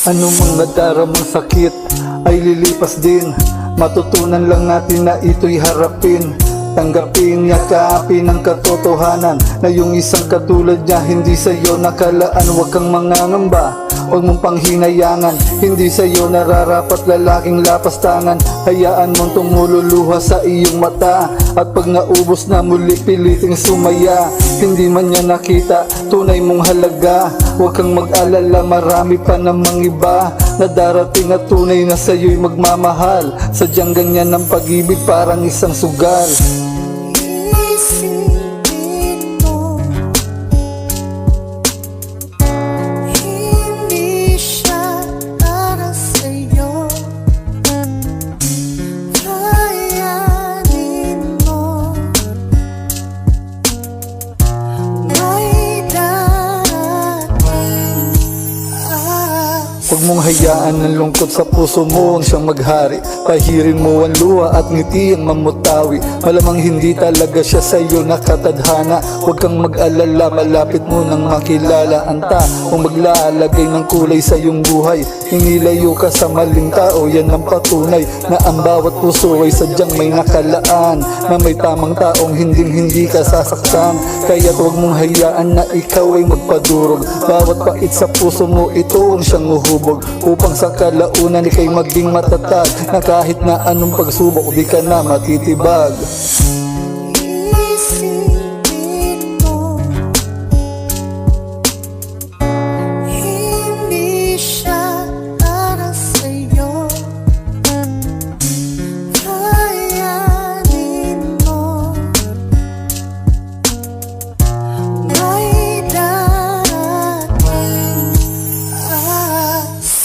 Anumang nadaramang sakit ay lilipas din. Matutunan lang natin na ito'y harapin. Tanggapin, yakapin ang katotohanan na yung isang katulad niya hindi sa'yo nakalaan. Huwag kang mangangamba, huwag mong panghinayangan. Hindi sa'yo nararapat lalaking lapastangan. Hayaan mong tumululuha sa iyong mata, at pag naubos na muli piliting sumaya. Hindi man niya nakita tunay mong halaga. Huwag kang mag-alala, marami pa namang iba na darating at tunay na sa'yo'y magmamahal. Sadyang ganyan ang pag-ibig, parang isang sugal. Isipin mo, hindi siya para sa'yo. Kayanin mo, may darating. Huwag mong hayaan ang lungkot sa puso mo ang siyang maghari. Pahirin mo ang luha at ngiti ang mamutawi. Malamang hindi talaga siya sa'yo nakatadhana. Huwag kang mag-alala, malapit mo nang makilala ang taong maglalagay ng kulay sa iyong buhay. Inilayo ka sa maling tao, yan ang patunay na ang bawat puso ay sadyang may nakalaan, na may tamang taong hindi ka sasaktan. Kaya't huwag mong hayaan na ikaw ay magpadurog. Bawat pait sa puso mo, ito ang siyang uhubog, upang sa kalaunan ika'y maging matatag, na kahit na anong pagsubok di ka na matitibag. Isipin mo, hindi siya para sa'yo. Kayanin mo, may darating.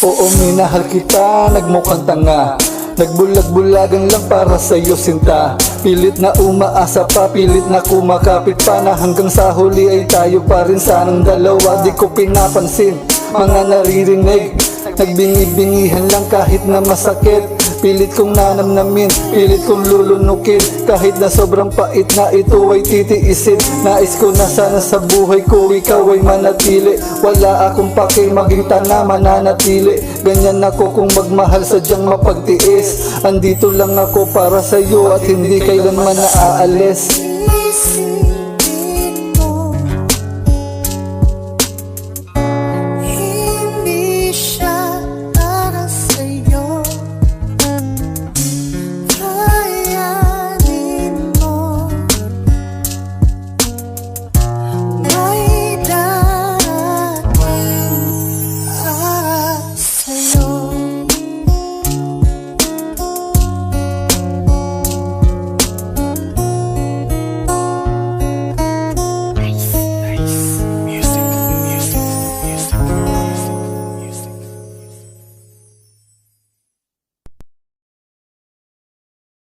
Oo, minahal kita, nagmukhang tanga. Nagbulag-bulagan lang para sa'yo sinta. Pilit na umaasa pa, pilit na kumakapit pa, na hanggang sa huli ay tayo pa rin sanang dalawa. Di ko pinapansin mga naririnig, nagbingi-bingihan lang kahit na masakit. Pilit kong nanamnamin, pilit kong lulunukin, kahit na sobrang pait na ito ay titiisin. Nais ko na sana sa buhay ko ikaw ay manatili. Wala akong pake, maging tanga mananatili. Ganyan ako kung magmahal, sadyang mapagtiis. Andito lang ako para sa'yo at hindi kailanman naaalis.